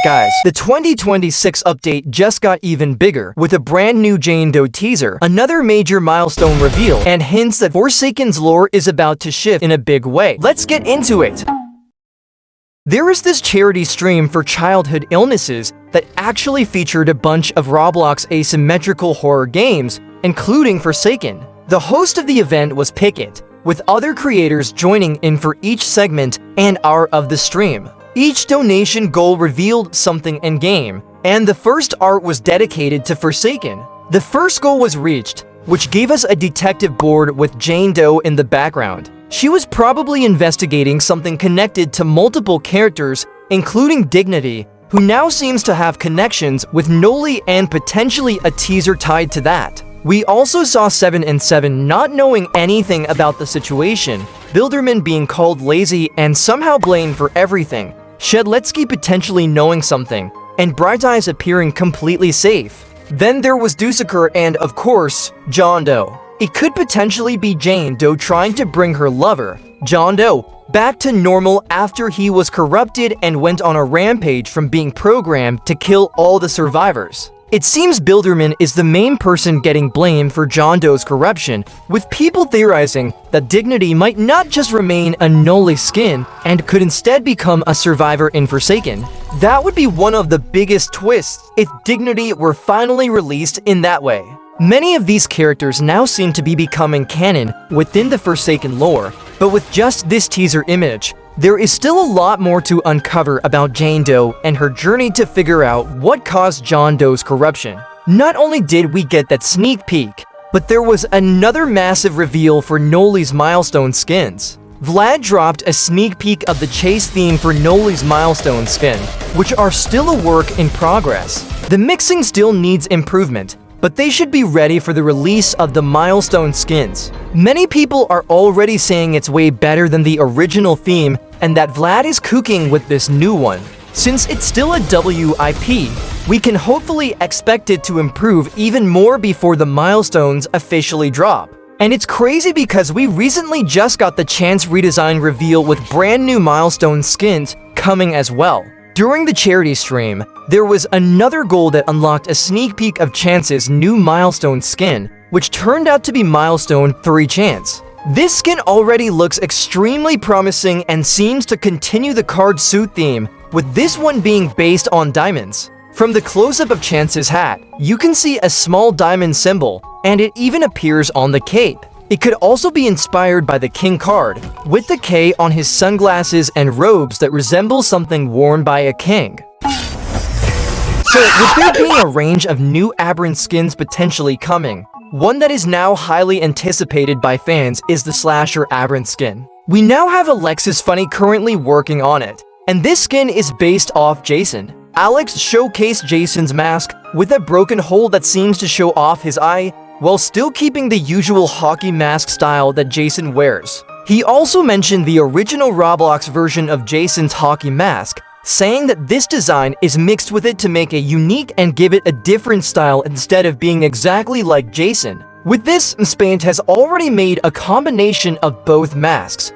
guys, the 2026 update just got even bigger with a brand new Jane Doe teaser, another major milestone reveal, and hints that Forsaken's lore is about to shift in a big way. Let's get into it! There is this charity stream for childhood illnesses that actually featured a bunch of Roblox asymmetrical horror games, including Forsaken. The host of the event was Pickett, with other creators joining in for each segment and hour of the stream. Each donation goal revealed something in-game, and the first art was dedicated to Forsaken. The first goal was reached, which gave us a detective board with Jane Doe in the background. She was probably investigating something connected to multiple characters, including Dignity, who now seems to have connections with Noli and potentially a teaser tied to that. We also saw 7 and 7 not knowing anything about the situation, Bilderman being called lazy and somehow blamed for everything, Shedletsky potentially knowing something, and Bright Eyes appearing completely safe. Then there was Dussaker and, of course, John Doe. It could potentially be Jane Doe trying to bring her lover, John Doe, back to normal after he was corrupted and went on a rampage from being programmed to kill all the survivors. It seems Bilderman is the main person getting blamed for John Doe's corruption, with people theorizing that Dignity might not just remain a Noli skin and could instead become a survivor in Forsaken. That would be one of the biggest twists if Dignity were finally released in that way. Many of these characters now seem to be becoming canon within the Forsaken lore, but with just this teaser image, there is still a lot more to uncover about Jane Doe and her journey to figure out what caused John Doe's corruption. Not only did we get that sneak peek, but there was another massive reveal for Noli's milestone skins. Vlad dropped a sneak peek of the chase theme for Noli's milestone skin, which are still a work in progress. The mixing still needs improvement, but they should be ready for the release of the milestone skins. Many people are already saying it's way better than the original theme and that Vlad is cooking with this new one. Since it's still a WIP, we can hopefully expect it to improve even more before the milestones officially drop. And it's crazy because we recently just got the Chance redesign reveal with brand new milestone skins coming as well. During the charity stream, there was another goal that unlocked a sneak peek of Chance's new milestone skin, which turned out to be Milestone 3 Chance. This skin already looks extremely promising and seems to continue the card suit theme, with this one being based on diamonds. From the close-up of Chance's hat, you can see a small diamond symbol, and it even appears on the cape. It could also be inspired by the King card, with the K on his sunglasses and robes that resemble something worn by a king. So, with there being a range of new Aberrant skins potentially coming, one that is now highly anticipated by fans is the Slasher Aberrant skin. We now have Alexis Funny currently working on it, and this skin is based off Jason. Alex showcased Jason's mask with a broken hole that seems to show off his eye, while still keeping the usual hockey mask style that Jason wears. He also mentioned the original Roblox version of Jason's hockey mask, saying that this design is mixed with it to make it unique and give it a different style instead of being exactly like Jason. With this, Spaint has already made a combination of both masks.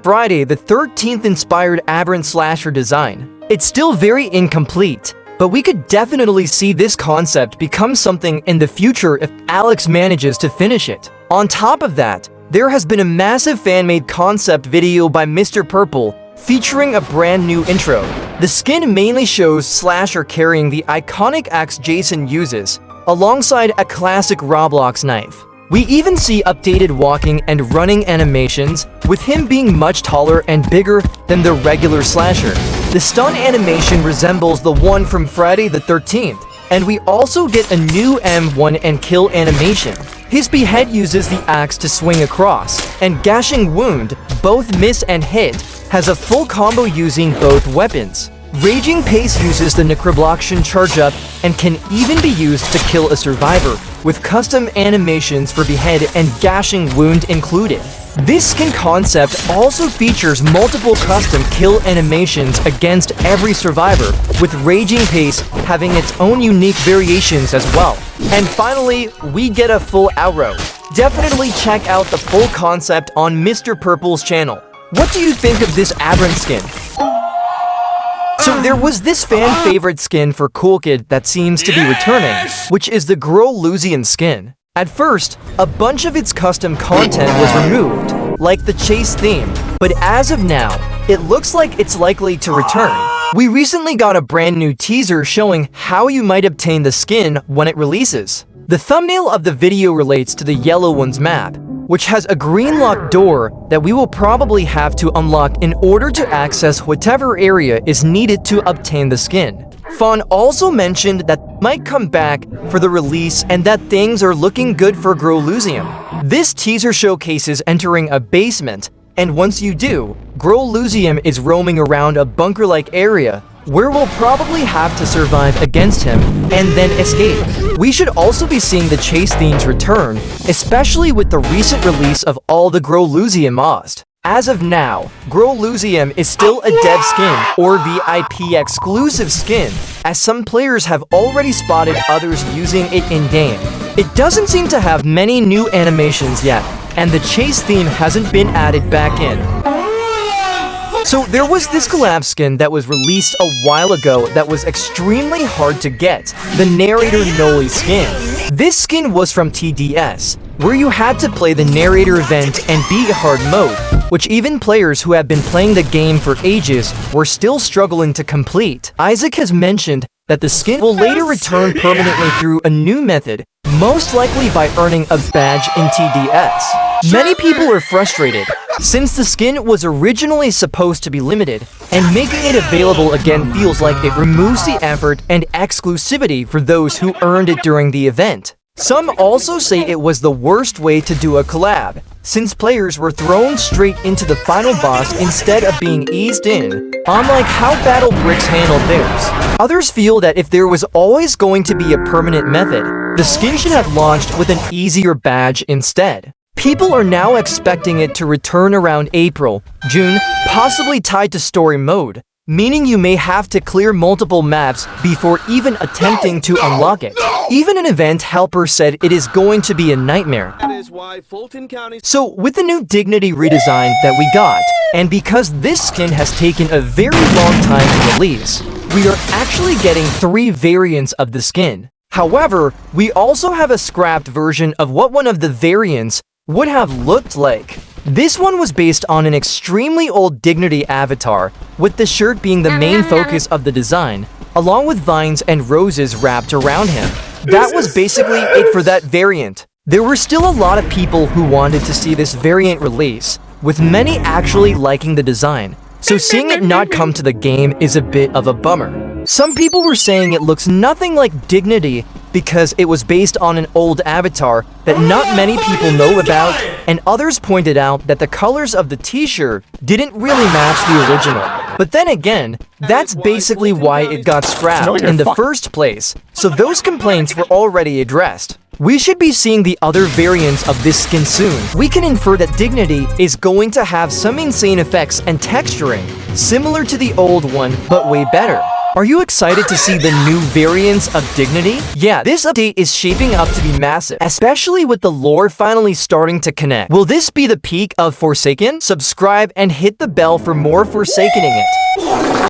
Friday the 13th inspired Aberrant Slasher design. It's still very incomplete, but we could definitely see this concept become something in the future if Alex manages to finish it. On top of that, there has been a massive fan-made concept video by Mr. Purple featuring a brand new intro. The skin mainly shows Slasher carrying the iconic axe Jason uses, alongside a classic Roblox knife. We even see updated walking and running animations, with him being much taller and bigger than the regular Slasher. The stun animation resembles the one from Friday the 13th, and we also get a new M1 and kill animation. His behead uses the axe to swing across, and Gashing Wound, both miss and hit, has a full combo using both weapons. Raging Pace uses the Necrobloction charge up and can even be used to kill a survivor, with custom animations for behead and Gashing Wound included. This skin concept also features multiple custom kill animations against every survivor, with Raging Pace having its own unique variations as well. And finally, we get a full outro. Definitely check out the full concept on Mr. Purple's channel. What do you think of this Aberrant skin? So there was this fan-favorite skin for Cool Kid that seems to be returning, which is the Growluzian skin. At first, a bunch of its custom content was removed, like the chase theme, but as of now, it looks like it's likely to return. We recently got a brand new teaser showing how you might obtain the skin when it releases. The thumbnail of the video relates to the Yellow One's map, which has a green locked door that we will probably have to unlock in order to access whatever area is needed to obtain the skin. Fawn also mentioned that might come back for the release and that things are looking good for Growluzium. This teaser showcases entering a basement, and once you do, Growluzium is roaming around a bunker-like area where we'll probably have to survive against him and then escape. We should also be seeing the chase themes return, especially with the recent release of all the Growluzium Ost. As of now, Growluzium is still a dev skin or VIP exclusive skin, as some players have already spotted others using it in-game. It doesn't seem to have many new animations yet, and the chase theme hasn't been added back in. So there was this collab skin that was released a while ago that was extremely hard to get, the Narrator Noli skin. This skin was from TDS, where you had to play the narrator event and beat hard mode, which even players who have been playing the game for ages were still struggling to complete. Isaac has mentioned that the skin will later return permanently through a new method, most likely by earning a badge in TDS. Many people are frustrated, since the skin was originally supposed to be limited, and making it available again feels like it removes the effort and exclusivity for those who earned it during the event. Some also say it was the worst way to do a collab, since players were thrown straight into the final boss instead of being eased in, unlike how Battle Bricks handled theirs. Others feel that if there was always going to be a permanent method, the skin should have launched with an easier badge instead. People are now expecting it to return around April, June, possibly tied to story mode, meaning you may have to clear multiple maps before even attempting to unlock it. Even an event helper said it is going to be a nightmare. So with the new Dignity redesign that we got, and because this skin has taken a very long time to release, we are actually getting 3 variants of the skin. However, we also have a scrapped version of what one of the variants would have looked like. This one was based on an extremely old Dignity avatar, with the shirt being the main focus of the design, along with vines and roses wrapped around him. That was basically it for that variant. There were still a lot of people who wanted to see this variant release, with many actually liking the design, so seeing it not come to the game is a bit of a bummer. Some people were saying it looks nothing like Dignity because it was based on an old avatar that not many people know about, and others pointed out that the colors of the t-shirt didn't really match the original. But then again, that's basically why it got scrapped in the first place, so those complaints were already addressed. We should be seeing the other variants of this skin soon. We can infer that Dignity is going to have some insane effects and texturing, similar to the old one, but way better. Are you excited to see the new variants of Dignity? Yeah, this update is shaping up to be massive, especially with the lore finally starting to connect. Will this be the peak of Forsaken? Subscribe and hit the bell for more Forsakening it.